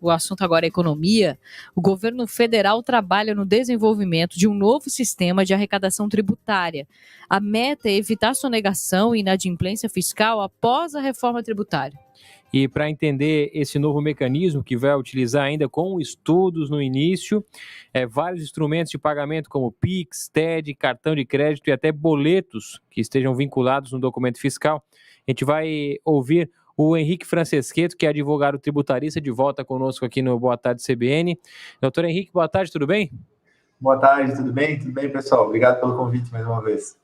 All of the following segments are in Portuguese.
o assunto agora é economia, o governo federal trabalha no desenvolvimento de um novo sistema de arrecadação tributária. A meta é evitar sonegação e inadimplência fiscal após a reforma tributária. E para entender esse novo mecanismo, que vai utilizar ainda com estudos no início, vários instrumentos de pagamento como Pix, TED, cartão de crédito e até boletos que estejam vinculados no documento fiscal, a gente vai ouvir o Henrique Franceschetto, que é advogado tributarista, de volta conosco aqui no Boa Tarde CBN. Doutor Henrique, boa tarde, tudo bem? Boa tarde, tudo bem? Tudo bem, pessoal? Obrigado pelo convite mais uma vez.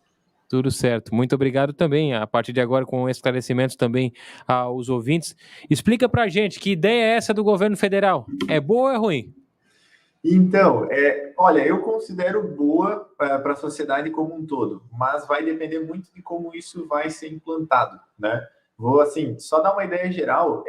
Tudo certo. Muito obrigado também, a partir de agora, com esclarecimentos também aos ouvintes. Explica pra gente, que ideia é essa do governo federal? É boa ou é ruim? Então, olha, eu considero boa para a sociedade como um todo, mas vai depender muito de como isso vai ser implantado, né? Vou, assim, só dar uma ideia geral.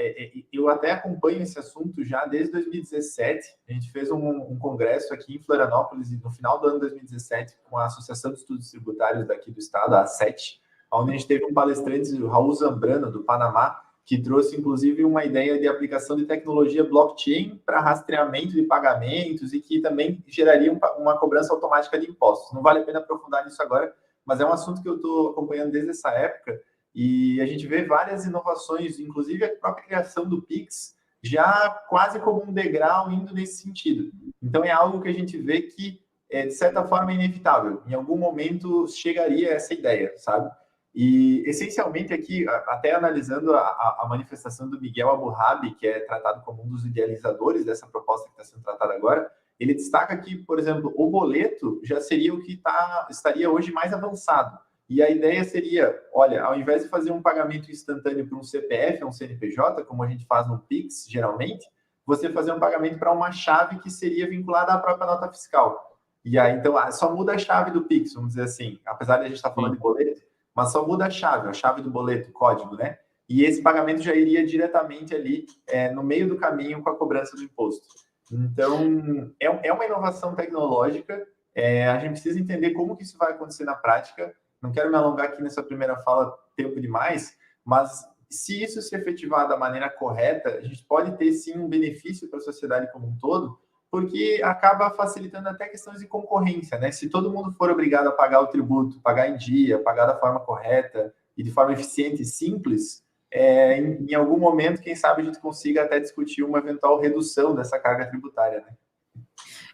Eu até acompanho esse assunto já desde 2017. A gente fez um congresso aqui em Florianópolis no final do ano de 2017 com a Associação de Estudos Tributários daqui do estado, a ASET, onde a gente teve um palestrante, o Raul Zambrano, do Panamá, que trouxe, inclusive, uma ideia de aplicação de tecnologia blockchain para rastreamento de pagamentos e que também geraria uma cobrança automática de impostos. Não vale a pena aprofundar nisso agora, mas é um assunto que eu estou acompanhando desde essa época. E a gente vê várias inovações, inclusive a própria criação do Pix, já quase como um degrau indo nesse sentido. Então, é algo que a gente vê que, de certa forma, é inevitável. Em algum momento chegaria essa ideia, sabe? E, essencialmente, aqui, até analisando a manifestação do Miguel Abuhabi, que é tratado como um dos idealizadores dessa proposta que está sendo tratada agora, ele destaca que, por exemplo, o boleto já seria o que estaria hoje mais avançado. E a ideia seria, olha, ao invés de fazer um pagamento instantâneo para um CPF, um CNPJ, como a gente faz no Pix, geralmente, você fazer um pagamento para uma chave que seria vinculada à própria nota fiscal. E aí, então, só muda a chave do Pix, vamos dizer assim, apesar de a gente estar falando de boleto, mas só muda a chave do boleto, o código, né? E esse pagamento já iria diretamente ali, no meio do caminho com a cobrança do imposto. Então, é uma inovação tecnológica, a gente precisa entender como que isso vai acontecer na prática. Não quero me alongar aqui nessa primeira fala tempo demais, mas se isso se efetivar da maneira correta, a gente pode ter sim um benefício para a sociedade como um todo, porque acaba facilitando até questões de concorrência, né? Se todo mundo for obrigado a pagar o tributo, pagar em dia, pagar da forma correta e de forma eficiente e simples, em algum momento, quem sabe a gente consiga até discutir uma eventual redução dessa carga tributária, né?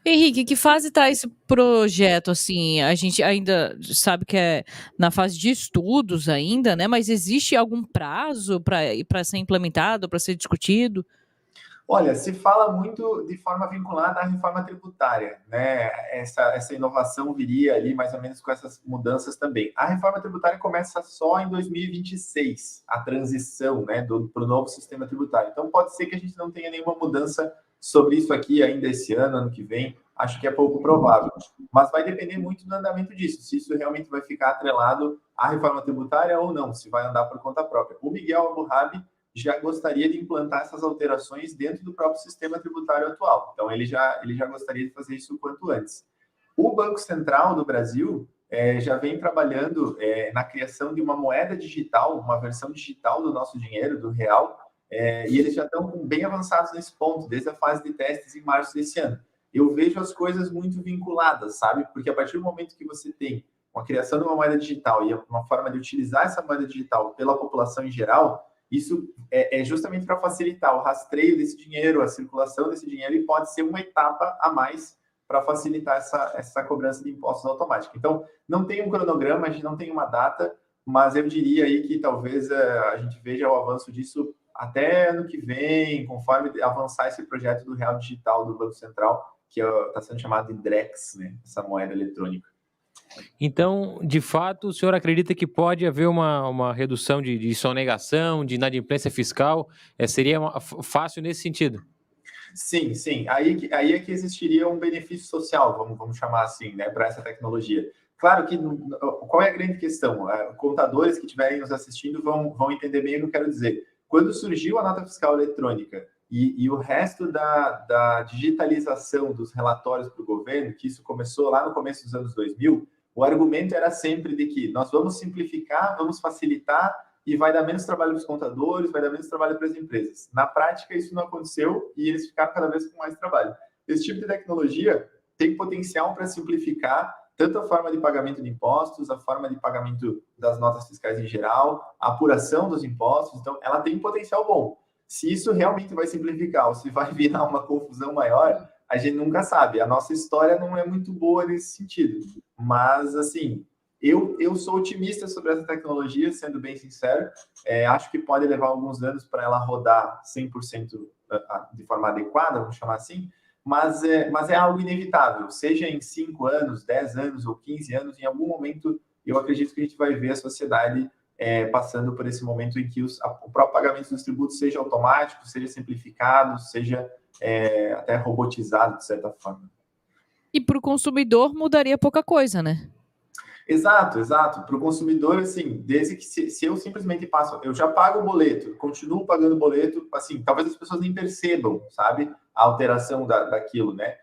Henrique, que fase está esse projeto? Assim, a gente ainda sabe que é na fase de estudos ainda, né? Mas existe algum prazo para ser implementado, para ser discutido? Olha, se fala muito de forma vinculada à reforma tributária, né? Essa inovação viria ali mais ou menos com essas mudanças também. A reforma tributária começa só em 2026, a transição, né, para o novo sistema tributário. Então, pode ser que a gente não tenha nenhuma mudança sobre isso aqui ainda esse ano que vem. Acho que é pouco provável. Mas vai depender muito do andamento disso, se isso realmente vai ficar atrelado à reforma tributária ou não, se vai andar por conta própria. O Miguel Abuhabi já gostaria de implantar essas alterações dentro do próprio sistema tributário atual. Então, ele já gostaria de fazer isso o quanto antes. O Banco Central do Brasil já vem trabalhando na criação de uma moeda digital, uma versão digital do nosso dinheiro, do real, e eles já estão bem avançados nesse ponto, desde a fase de testes em março desse ano. Eu vejo as coisas muito vinculadas, sabe? Porque a partir do momento que você tem uma criação de uma moeda digital e uma forma de utilizar essa moeda digital pela população em geral, isso é justamente para facilitar o rastreio desse dinheiro, a circulação desse dinheiro, e pode ser uma etapa a mais para facilitar essa cobrança de impostos automática. Então, não tem um cronograma, a gente não tem uma data, mas eu diria aí que talvez a gente veja o avanço disso até ano que vem, conforme avançar esse projeto do Real Digital do Banco Central, que está sendo chamado de DREX, né, essa moeda eletrônica. Então, de fato, o senhor acredita que pode haver uma redução de sonegação, de inadimplência fiscal? Seria fácil nesse sentido? Sim, sim. Aí é que existiria um benefício social, vamos chamar assim, né, para essa tecnologia. Claro que, qual é a grande questão? Contadores que estiverem nos assistindo vão entender bem o que eu quero dizer. Quando surgiu a nota fiscal eletrônica e o resto da digitalização dos relatórios para o governo, que isso começou lá no começo dos anos 2000, o argumento era sempre de que nós vamos simplificar, vamos facilitar e vai dar menos trabalho para os contadores, vai dar menos trabalho para as empresas. Na prática, isso não aconteceu e eles ficaram cada vez com mais trabalho. Esse tipo de tecnologia tem potencial para simplificar tanto a forma de pagamento de impostos, a forma de pagamento das notas fiscais em geral, a apuração dos impostos. Então, ela tem um potencial bom. Se isso realmente vai simplificar ou se vai virar uma confusão maior, a gente nunca sabe. A nossa história não é muito boa nesse sentido. Mas, assim, eu sou otimista sobre essa tecnologia, sendo bem sincero. Acho que pode levar alguns anos para ela rodar 100% de forma adequada, vamos chamar assim, mas é algo inevitável. Seja em 5 anos, 10 anos ou 15 anos, em algum momento, eu acredito que a gente vai ver a sociedade passando por esse momento em que o próprio pagamento dos tributos seja automático, seja simplificado, seja até robotizado, de certa forma. E para o consumidor mudaria pouca coisa, né? Exato. Para o consumidor, assim, desde que se eu simplesmente passo, eu já pago o boleto, continuo pagando o boleto, assim, talvez as pessoas nem percebam, sabe, a alteração daquilo, né?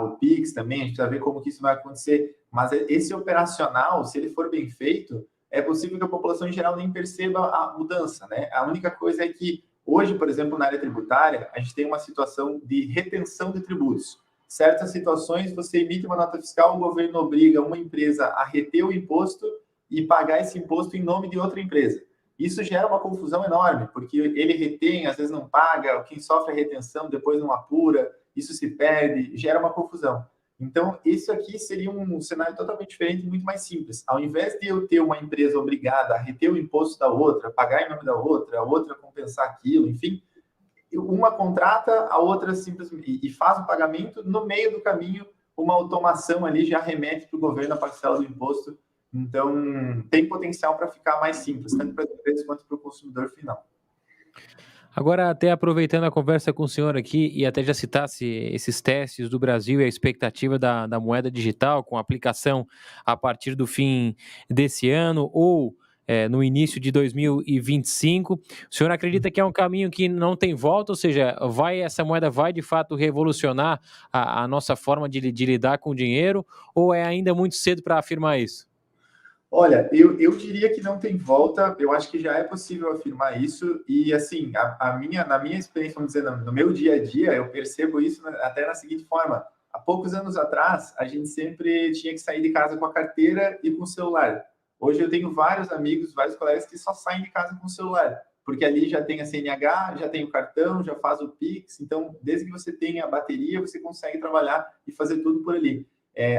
O Pix também, a gente precisa ver como que isso vai acontecer, mas esse operacional, se ele for bem feito, é possível que a população em geral nem perceba a mudança, né? A única coisa é que hoje, por exemplo, na área tributária, a gente tem uma situação de retenção de tributos. Certas situações, você emite uma nota fiscal, o governo obriga uma empresa a reter o imposto e pagar esse imposto em nome de outra empresa. Isso gera uma confusão enorme, porque ele retém, às vezes não paga, quem sofre a retenção depois não apura, isso se perde, gera uma confusão. Então, isso aqui seria um cenário totalmente diferente, muito mais simples. Ao invés de eu ter uma empresa obrigada a reter o imposto da outra, pagar em nome da outra, a outra compensar aquilo, enfim, uma contrata, a outra simplesmente e faz o pagamento, no meio do caminho, uma automação ali já remete para o governo a parcela do imposto. Então, tem potencial para ficar mais simples, tanto para as empresas quanto para o consumidor final. Agora, até aproveitando a conversa com o senhor aqui, e até já citasse esses testes do Brasil e a expectativa da moeda digital com aplicação a partir do fim desse ano ou no início de 2025, o senhor acredita que é um caminho que não tem volta, ou seja, essa moeda vai de fato revolucionar a nossa forma de lidar com o dinheiro, ou é ainda muito cedo para afirmar isso? Olha, eu diria que não tem volta, eu acho que já é possível afirmar isso, e assim, na minha experiência, vamos dizer, no meu dia a dia, eu percebo isso até na seguinte forma: há poucos anos atrás, a gente sempre tinha que sair de casa com a carteira e com o celular. Hoje eu tenho vários amigos, vários colegas que só saem de casa com o celular, porque ali já tem a CNH, já tem o cartão, já faz o Pix, então, desde que você tenha a bateria, você consegue trabalhar e fazer tudo por ali.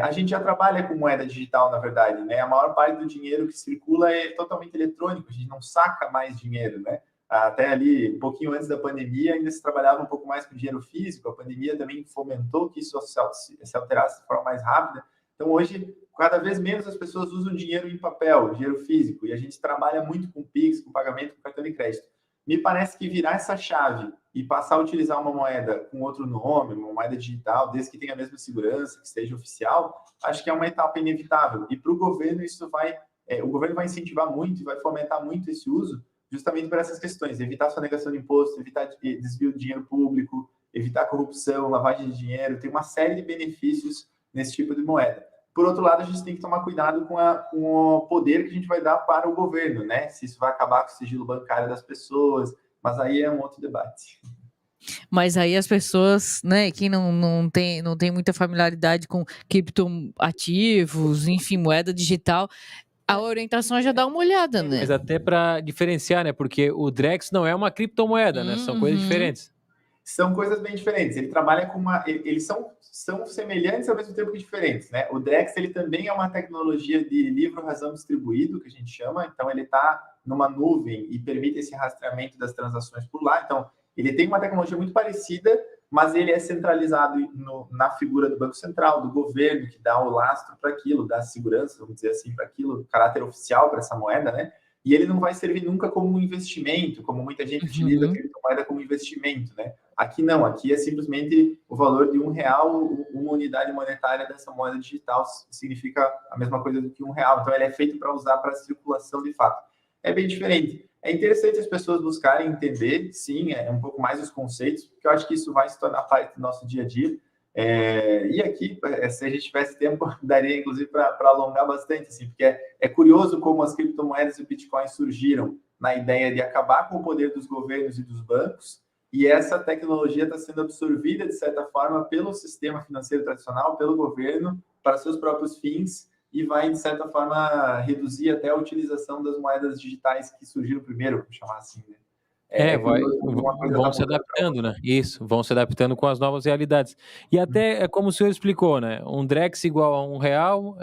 A gente já trabalha com moeda digital, na verdade, né? A maior parte do dinheiro que circula é totalmente eletrônico, a gente não saca mais dinheiro, né? Até ali, um pouquinho antes da pandemia, ainda se trabalhava um pouco mais com dinheiro físico, a pandemia também fomentou que isso se alterasse de forma mais rápida. Então, hoje, cada vez menos as pessoas usam dinheiro em papel, dinheiro físico, e a gente trabalha muito com Pix, com pagamento, com cartão de crédito. Me parece que virar essa chave e passar a utilizar uma moeda com outro nome, uma moeda digital, desde que tenha a mesma segurança, que seja oficial, acho que é uma etapa inevitável. E para o governo, o governo vai incentivar muito e vai fomentar muito esse uso, justamente por essas questões: evitar sonegação de imposto, evitar desvio de dinheiro público, evitar corrupção, lavagem de dinheiro. Tem uma série de benefícios nesse tipo de moeda. Por outro lado, a gente tem que tomar cuidado com o poder que a gente vai dar para o governo, né? Se isso vai acabar com o sigilo bancário das pessoas, mas aí é um outro debate. Mas aí as pessoas, né, que não tem muita familiaridade com criptoativos, enfim, moeda digital, a orientação é já dá uma olhada, né? Mas até para diferenciar, né? Porque o Drex não é uma criptomoeda, né? São coisas diferentes. São coisas bem diferentes. Ele trabalha com eles são semelhantes ao mesmo tempo que diferentes, né? O Drex, ele também é uma tecnologia de livro-razão distribuído, que a gente chama. Então, ele está numa nuvem e permite esse rastreamento das transações por lá. Então, ele tem uma tecnologia muito parecida, mas ele é centralizado na figura do Banco Central, do governo, que dá o lastro para aquilo, dá segurança, vamos dizer assim, para aquilo, caráter oficial para essa moeda, né? E ele não vai servir nunca como um investimento, como muita gente utiliza a criptomoeda como investimento, né? Aqui não, aqui é simplesmente o valor de R$1, uma unidade monetária dessa moeda digital significa a mesma coisa do que R$1. Então, ele é feito para usar para circulação de fato. É bem diferente. É interessante as pessoas buscarem entender, sim, um pouco mais os conceitos, porque eu acho que isso vai se tornar parte do nosso dia a dia. E aqui, se a gente tivesse tempo, daria inclusive para alongar bastante, assim, porque é curioso como as criptomoedas e o Bitcoin surgiram na ideia de acabar com o poder dos governos e dos bancos, e essa tecnologia está sendo absorvida, de certa forma, pelo sistema financeiro tradicional, pelo governo, para seus próprios fins, e vai, de certa forma, reduzir até a utilização das moedas digitais que surgiram primeiro, vamos chamar assim, né? Vão se adaptando, né? Isso, vão se adaptando com as novas realidades. E até, como o senhor explicou, né? Um Drex igual a R$ 1,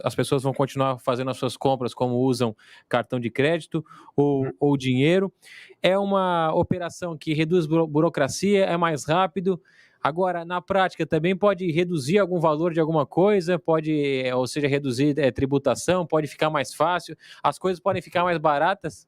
as pessoas vão continuar fazendo as suas compras como usam cartão de crédito ou dinheiro. É uma operação que reduz burocracia, é mais rápido. Agora, na prática, também pode reduzir algum valor de alguma coisa, ou seja, reduzir tributação, pode ficar mais fácil, as coisas podem ficar mais baratas?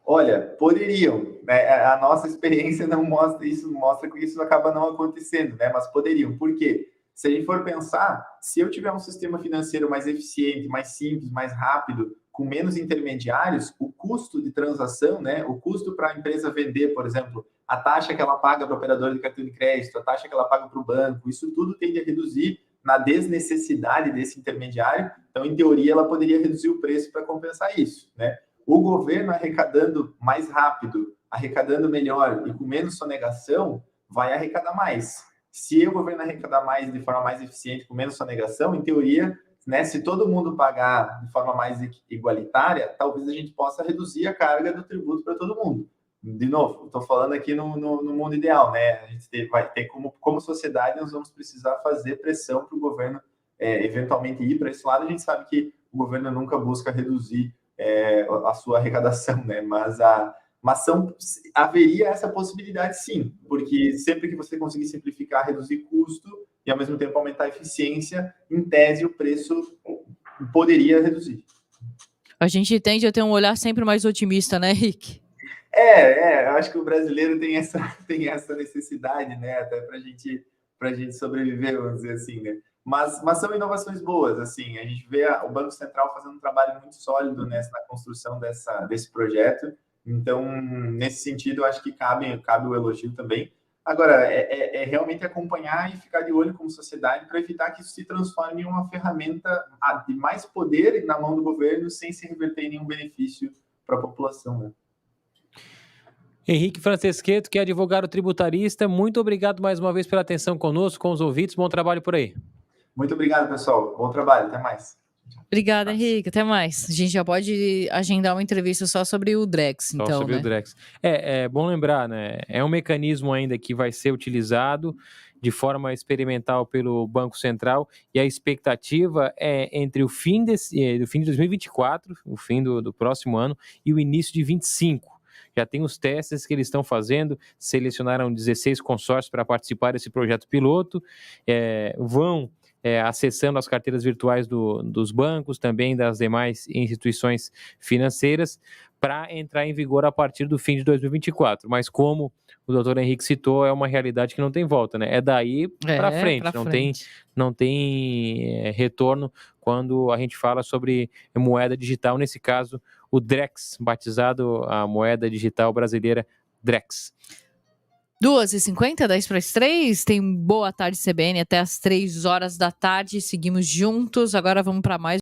Olha, poderiam, né? A nossa experiência não mostra isso, mostra que isso acaba não acontecendo, né? Mas poderiam. Por quê? Se a gente for pensar, se eu tiver um sistema financeiro mais eficiente, mais simples, mais rápido, com menos intermediários, o custo de transação, né? O custo para a empresa vender, por exemplo, a taxa que ela paga para o operador de cartão de crédito, a taxa que ela paga para o banco, isso tudo tende a reduzir na desnecessidade desse intermediário. Então, em teoria, ela poderia reduzir o preço para compensar isso, né? O governo arrecadando mais rápido, arrecadando melhor e com menos sonegação, vai arrecadar mais. Se o governo arrecadar mais de forma mais eficiente, com menos sonegação, em teoria, né, se todo mundo pagar de forma mais igualitária, talvez a gente possa reduzir a carga do tributo para todo mundo. De novo, estou falando aqui no mundo ideal, né? A gente vai ter como sociedade, nós vamos precisar fazer pressão para o governo eventualmente ir para esse lado. A gente sabe que o governo nunca busca reduzir a sua arrecadação, né? Mas haveria essa possibilidade, sim, porque sempre que você conseguir simplificar, reduzir custo e ao mesmo tempo aumentar a eficiência, em tese o preço poderia reduzir. A gente tende a ter um olhar sempre mais otimista, né, Rick? Eu acho que o brasileiro tem essa necessidade, né? Até para a gente sobreviver, vamos dizer assim, né? Mas são inovações boas, assim, a gente vê o Banco Central fazendo um trabalho muito sólido na construção desse projeto, então, nesse sentido, eu acho que cabe o elogio também. Agora, é realmente acompanhar e ficar de olho como sociedade para evitar que isso se transforme em uma ferramenta de mais poder na mão do governo sem se reverter em nenhum benefício para a população, né? Henrique Franceschetto, que é advogado tributarista, muito obrigado mais uma vez pela atenção conosco, com os ouvintes, bom trabalho por aí. Muito obrigado, pessoal. Bom trabalho. Até mais. Obrigada, Henrique. Até mais. A gente já pode agendar uma entrevista só sobre o Drex, então, sobre o Drex. É bom lembrar, né? É um mecanismo ainda que vai ser utilizado de forma experimental pelo Banco Central e a expectativa é entre o fim de 2024, o fim do próximo ano, e o início de 2025. Já tem os testes que eles estão fazendo, selecionaram 16 consórcios para participar desse projeto piloto, vão acessando as carteiras virtuais dos bancos, também das demais instituições financeiras, para entrar em vigor a partir do fim de 2024. Mas como o doutor Henrique citou, é uma realidade que não tem volta, né? É daí para frente, não tem retorno quando a gente fala sobre moeda digital, nesse caso, o Drex, batizado a moeda digital brasileira Drex. 2h50, 2:50, tem Boa Tarde CBN até as 3 horas da tarde. Seguimos juntos. Agora vamos para mais